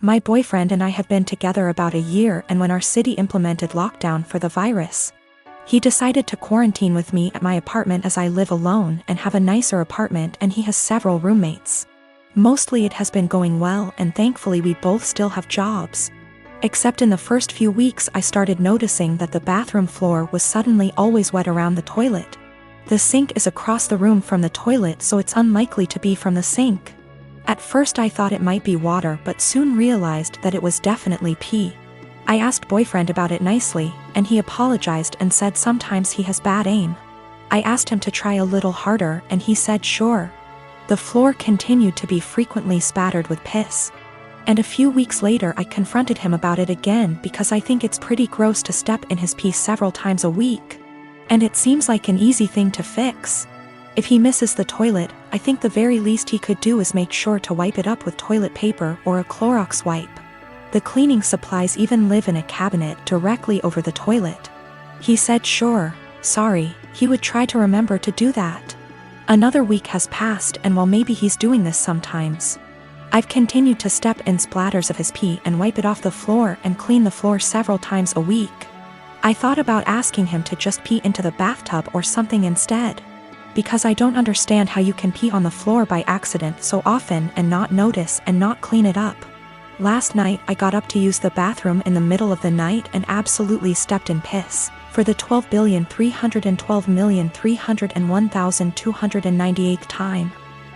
My boyfriend and I have been together about a year, and when our city implemented lockdown for the virus, he decided to quarantine with me at my apartment as I live alone and have a nicer apartment, and he has several roommates. Mostly it has been going well, and thankfully we both still have jobs. Except in the first few weeks I started noticing that the bathroom floor was suddenly always wet around the toilet. The sink is across the room from the toilet, so it's unlikely to be from the sink. At first I thought it might be water, but soon realized that it was definitely pee. I asked boyfriend about it nicely, and he apologized and said sometimes he has bad aim. I asked him to try a little harder, and he said sure. The floor continued to be frequently spattered with piss. And a few weeks later I confronted him about it again because I think it's pretty gross to step in his pee several times a week. And it seems like an easy thing to fix. If he misses the toilet, I think the very least he could do is make sure to wipe it up with toilet paper or a Clorox wipe. The cleaning supplies even live in a cabinet directly over the toilet. He said sure, sorry, he would try to remember to do that. Another week has passed, and while maybe he's doing this sometimes, I've continued to step in splatters of his pee and wipe it off the floor and clean the floor several times a week. I thought about asking him to just pee into the bathtub or something instead, because I don't understand how you can pee on the floor by accident so often and not notice and not clean it up. Last night I got up to use the bathroom in the middle of the night and absolutely stepped in piss, for the 12,312,301,298th time.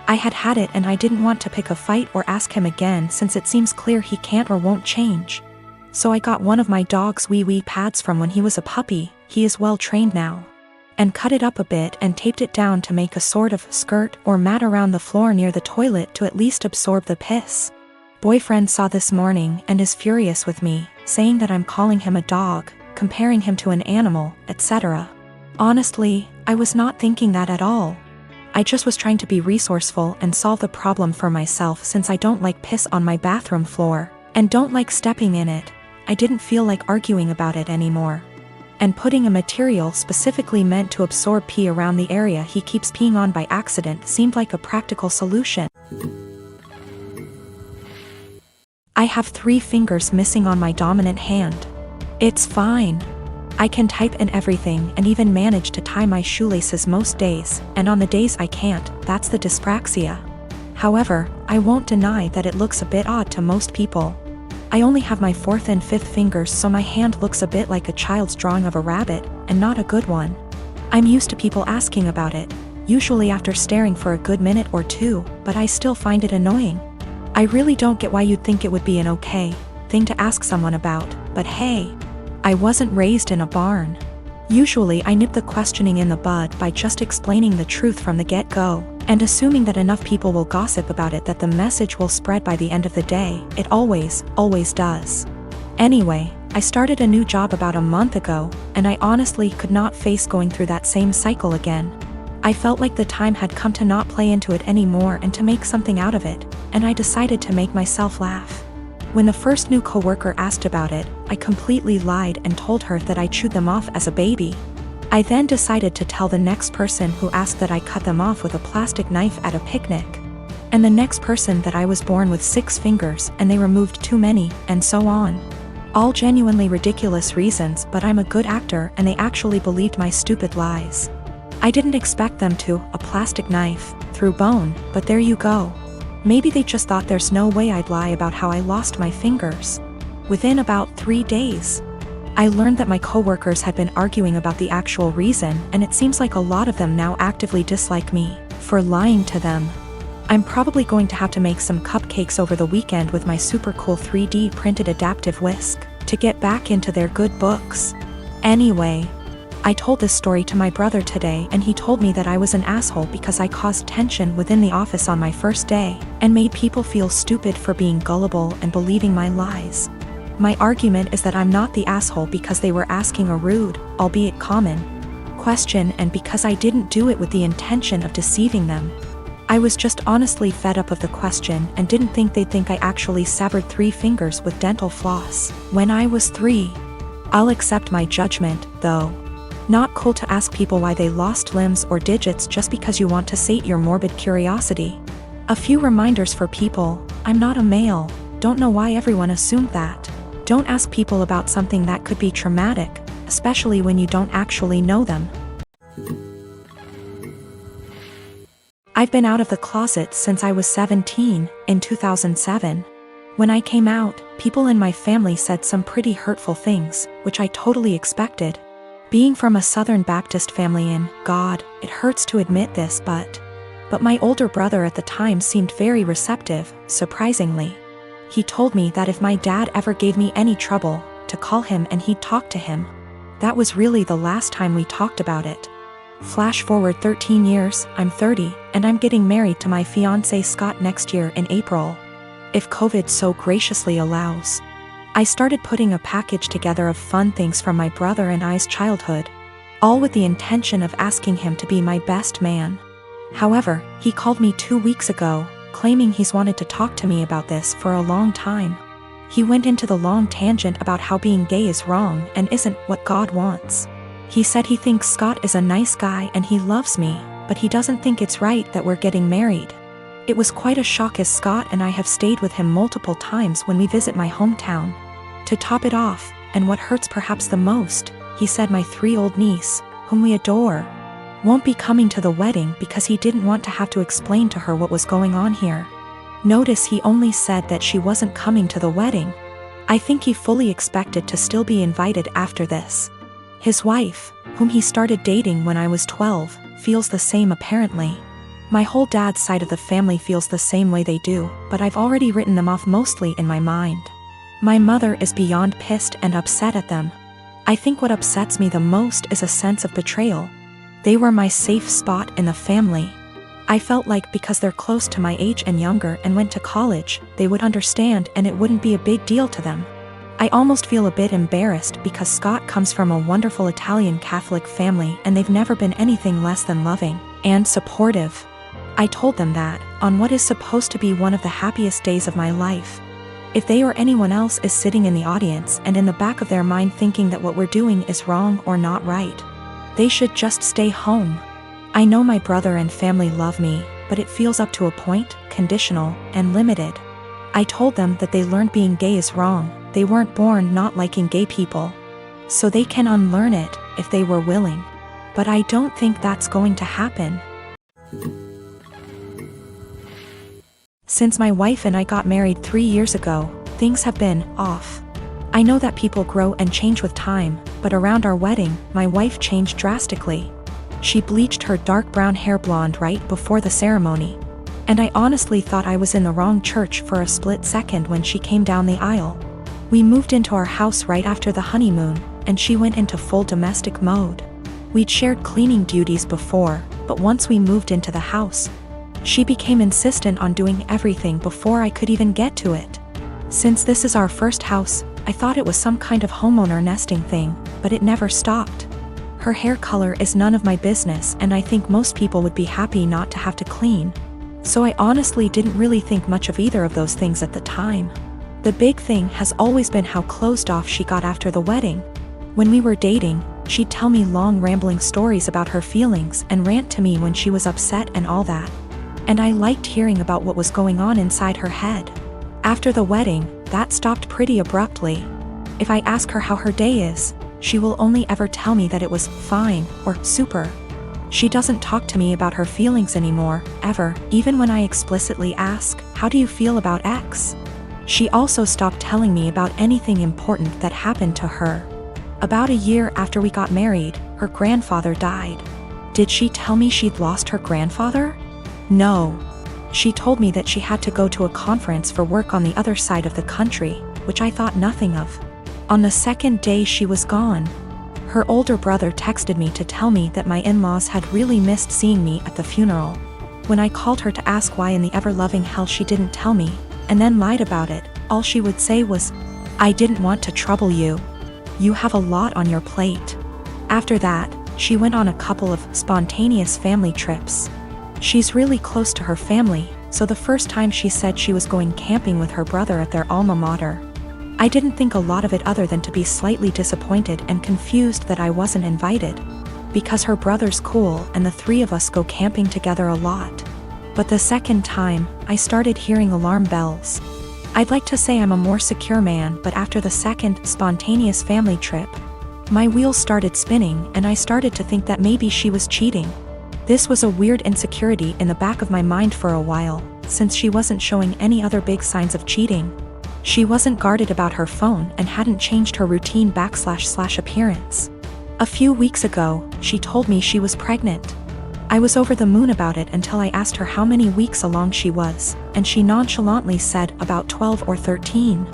I had it, and I didn't want to pick a fight or ask him again since it seems clear he can't or won't change. So I got one of my dog's wee pads from when he was a puppy, he is well trained now, and cut it up a bit and taped it down to make a sort of skirt or mat around the floor near the toilet to at least absorb the piss. Boyfriend saw this morning and is furious with me, saying that I'm calling him a dog, comparing him to an animal, etc. Honestly, I was not thinking that at all. I just was trying to be resourceful and solve the problem for myself since I don't like piss on my bathroom floor, and don't like stepping in it. I didn't feel like arguing about it anymore. And putting a material specifically meant to absorb pee around the area he keeps peeing on by accident seemed like a practical solution. I have 3 fingers missing on my dominant hand. It's fine. I can type and everything and even manage to tie my shoelaces most days, and on the days I can't, that's the dyspraxia. However, I won't deny that it looks a bit odd to most people. I only have my 4th and 5th fingers, so my hand looks a bit like a child's drawing of a rabbit, and not a good one. I'm used to people asking about it, usually after staring for a good minute or two, but I still find it annoying. I really don't get why you'd think it would be an okay thing to ask someone about, but hey, I wasn't raised in a barn. Usually I nip the questioning in the bud by just explaining the truth from the get-go, and assuming that enough people will gossip about it that the message will spread by the end of the day. It always does. Anyway, I started a new job about a month ago, and I honestly could not face going through that same cycle again. I felt like the time had come to not play into it anymore and to make something out of it, and I decided to make myself laugh. When the first new coworker asked about it, I completely lied and told her that I chewed them off as a baby. I then decided to tell the next person who asked that I cut them off with a plastic knife at a picnic. And the next person that I was born with 6 fingers and they removed too many, and so on. All genuinely ridiculous reasons, but I'm a good actor and they actually believed my stupid lies. I didn't expect them to, a plastic knife, through bone, but there you go. Maybe they just thought there's no way I'd lie about how I lost my fingers. Within about 3 days, I learned that my coworkers had been arguing about the actual reason, and it seems like a lot of them now actively dislike me for lying to them. I'm probably going to have to make some cupcakes over the weekend with my super cool 3D printed adaptive whisk to get back into their good books. Anyway, I told this story to my brother today, and he told me that I was an asshole because I caused tension within the office on my first day and made people feel stupid for being gullible and believing my lies. My argument is that I'm not the asshole because they were asking a rude, albeit common, question, and because I didn't do it with the intention of deceiving them. I was just honestly fed up of the question and didn't think they'd think I actually severed 3 fingers with dental floss when I was 3. I'll accept my judgment, though. Not cool to ask people why they lost limbs or digits just because you want to sate your morbid curiosity. A few reminders for people: I'm not a male. don't know why everyone assumed that. Don't ask people about something that could be traumatic, especially when you don't actually know them. I've been out of the closet since I was 17, in 2007. When I came out, people in my family said some pretty hurtful things, which I totally expected. Being from a Southern Baptist family it hurts to admit this, but my older brother at the time seemed very receptive, surprisingly. He told me that if my dad ever gave me any trouble, to call him and he'd talk to him. That was really the last time we talked about it. Flash forward 13 years, I'm 30, and I'm getting married to my fiancé Scott next year in April, if COVID so graciously allows. I started putting a package together of fun things from my brother and I's childhood, all with the intention of asking him to be my best man. However, he called me 2 weeks ago, claiming he's wanted to talk to me about this for a long time. He went into the long tangent about how being gay is wrong and isn't what God wants. He said he thinks Scott is a nice guy and he loves me, but he doesn't think it's right that we're getting married. It was quite a shock, as Scott and I have stayed with him multiple times when we visit my hometown. To top it off, and what hurts perhaps the most, he said my 3-year-old niece, whom we adore, won't be coming to the wedding because he didn't want to have to explain to her what was going on here. Notice he only said that she wasn't coming to the wedding. I think he fully expected to still be invited after this. His wife, whom he started dating when I was 12, feels the same apparently. My whole dad's side of the family feels the same way they do, but I've already written them off mostly in my mind. My mother is beyond pissed and upset at them. I think what upsets me the most is a sense of betrayal. They were my safe spot in the family. I felt like because they're close to my age and younger and went to college, they would understand and it wouldn't be a big deal to them. I almost feel a bit embarrassed because Scott comes from a wonderful Italian Catholic family and they've never been anything less than loving and supportive. I told them that, on what is supposed to be one of the happiest days of my life. If they or anyone else is sitting in the audience and in the back of their mind thinking that what we're doing is wrong or not right, they should just stay home. I know my brother and family love me, but it feels up to a point, conditional, and limited. I told them that they learned being gay is wrong. They weren't born not liking gay people. So they can unlearn it, if they were willing. But I don't think that's going to happen. Since my wife and I got married 3 years ago, things have been off. I know that people grow and change with time, but around our wedding, my wife changed drastically. She bleached her dark brown hair blonde right before the ceremony. And I honestly thought I was in the wrong church for a split second when she came down the aisle. We moved into our house right after the honeymoon, and she went into full domestic mode. We'd shared cleaning duties before, but once we moved into the house, she became insistent on doing everything before I could even get to it. Since this is our first house, I thought it was some kind of homeowner nesting thing, but it never stopped. Her hair color is none of my business, and I think most people would be happy not to have to clean. So I honestly didn't really think much of either of those things at the time. The big thing has always been how closed off she got after the wedding. When we were dating, she'd tell me long rambling stories about her feelings and rant to me when she was upset and all that. And I liked hearing about what was going on inside her head. After the wedding, that stopped pretty abruptly. If I ask her how her day is, she will only ever tell me that it was fine or super. She doesn't talk to me about her feelings anymore, ever, even when I explicitly ask, "How do you feel about X?" She also stopped telling me about anything important that happened to her. About a year after we got married, her grandfather died. Did she tell me she'd lost her grandfather? No. She told me that she had to go to a conference for work on the other side of the country, which I thought nothing of. On the second day she was gone, her older brother texted me to tell me that my in-laws had really missed seeing me at the funeral. When I called her to ask why in the ever-loving hell she didn't tell me, and then lied about it, all she would say was, "I didn't want to trouble you. You have a lot on your plate." After that, she went on a couple of spontaneous family trips. She's really close to her family, so the first time she said she was going camping with her brother at their alma mater. I didn't think a lot of it other than to be slightly disappointed and confused that I wasn't invited, because her brother's cool and the three of us go camping together a lot. But the second time, I started hearing alarm bells. I'd like to say I'm a more secure man, but after the second spontaneous family trip, my wheels started spinning and I started to think that maybe she was cheating. This was a weird insecurity in the back of my mind for a while, since she wasn't showing any other big signs of cheating. She wasn't guarded about her phone and hadn't changed her routine / appearance. A few weeks ago, she told me she was pregnant. I was over the moon about it until I asked her how many weeks along she was, and she nonchalantly said about 12 or 13.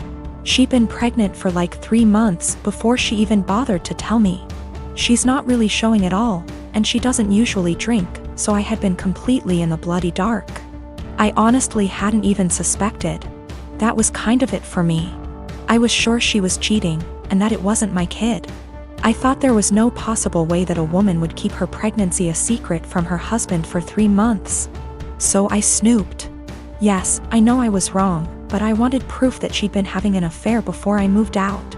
She'd been pregnant for like 3 months before she even bothered to tell me. She's not really showing at all, and she doesn't usually drink, so I had been completely in the bloody dark. I honestly hadn't even suspected. That was kind of it for me. I was sure she was cheating, and that it wasn't my kid. I thought there was no possible way that a woman would keep her pregnancy a secret from her husband for 3 months. So I snooped. Yes, I know I was wrong, but I wanted proof that she'd been having an affair before I moved out.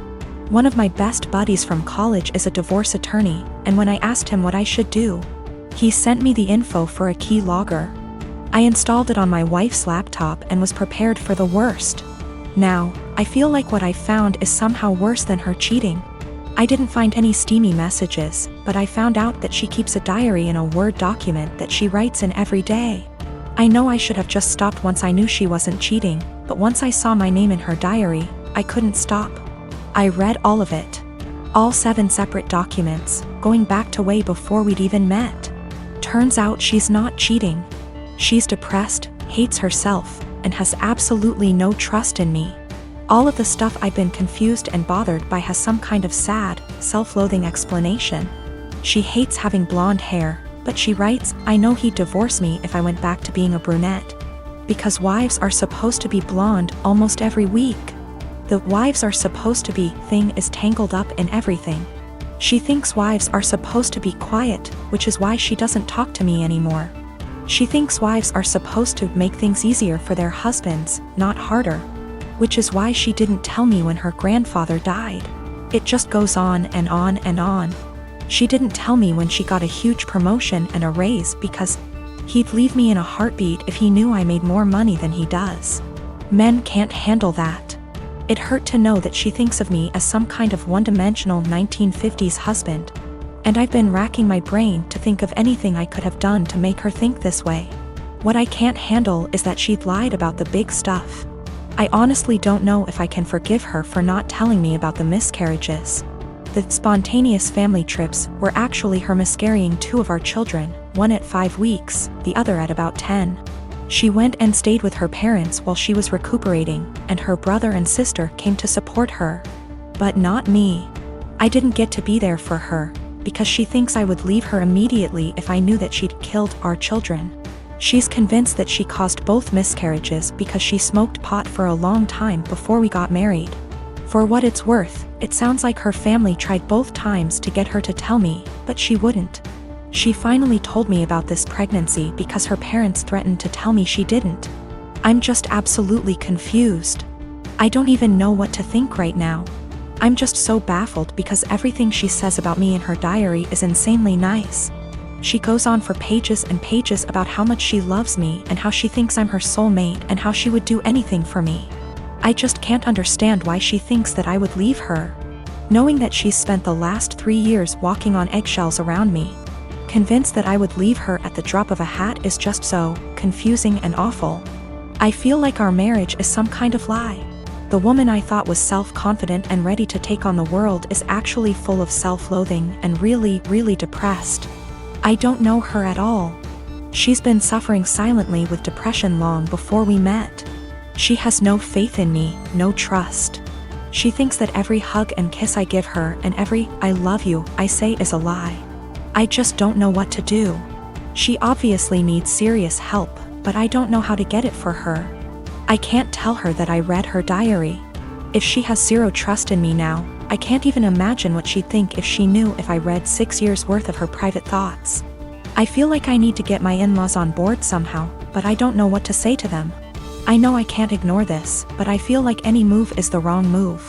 One of my best buddies from college is a divorce attorney, and when I asked him what I should do, he sent me the info for a key logger. I installed it on my wife's laptop and was prepared for the worst. Now, I feel like what I found is somehow worse than her cheating. I didn't find any steamy messages, but I found out that she keeps a diary in a Word document that she writes in every day. I know I should have just stopped once I knew she wasn't cheating, but once I saw my name in her diary, I couldn't stop. I read all of it. All 7 separate documents, going back to way before we'd even met. Turns out she's not cheating. She's depressed, hates herself, and has absolutely no trust in me. All of the stuff I've been confused and bothered by has some kind of sad, self-loathing explanation. She hates having blonde hair, but she writes, I know he'd divorce me if I went back to being a brunette. Because wives are supposed to be blonde almost every week. The wives are supposed to be thing is tangled up in everything. She thinks wives are supposed to be quiet, which is why she doesn't talk to me anymore. She thinks wives are supposed to make things easier for their husbands, not harder. Which is why she didn't tell me when her grandfather died. It just goes on and on and on. She didn't tell me when she got a huge promotion and a raise because he'd leave me in a heartbeat if he knew I made more money than he does. Men can't handle that. It hurt to know that she thinks of me as some kind of one-dimensional 1950s husband. And I've been racking my brain to think of anything I could have done to make her think this way. What I can't handle is that she'd lied about the big stuff. I honestly don't know if I can forgive her for not telling me about the miscarriages. The spontaneous family trips were actually her miscarrying 2 of our children, one at 5 weeks, the other at about 10. She went and stayed with her parents while she was recuperating, and her brother and sister came to support her. But not me. I didn't get to be there for her, because she thinks I would leave her immediately if I knew that she'd killed our children. She's convinced that she caused both miscarriages because she smoked pot for a long time before we got married. For what it's worth, it sounds like her family tried both times to get her to tell me, but she wouldn't. She finally told me about this pregnancy because her parents threatened to tell me she didn't. I'm just absolutely confused. I don't even know what to think right now. I'm just so baffled because everything she says about me in her diary is insanely nice. She goes on for pages and pages about how much she loves me and how she thinks I'm her soulmate and how she would do anything for me. I just can't understand why she thinks that I would leave her. Knowing that she's spent the last 3 years walking on eggshells around me, convinced that I would leave her at the drop of a hat is just so confusing and awful. I feel like our marriage is some kind of lie. The woman I thought was self-confident and ready to take on the world is actually full of self-loathing and really, really depressed. I don't know her at all. She's been suffering silently with depression long before we met. She has no faith in me, no trust. She thinks that every hug and kiss I give her and every "I love you" I say is a lie. I just don't know what to do. She obviously needs serious help, but I don't know how to get it for her. I can't tell her that I read her diary. If she has zero trust in me now, I can't even imagine what she'd think if she knew if I read 6 years worth of her private thoughts. I feel like I need to get my in-laws on board somehow, but I don't know what to say to them. I know I can't ignore this, but I feel like any move is the wrong move.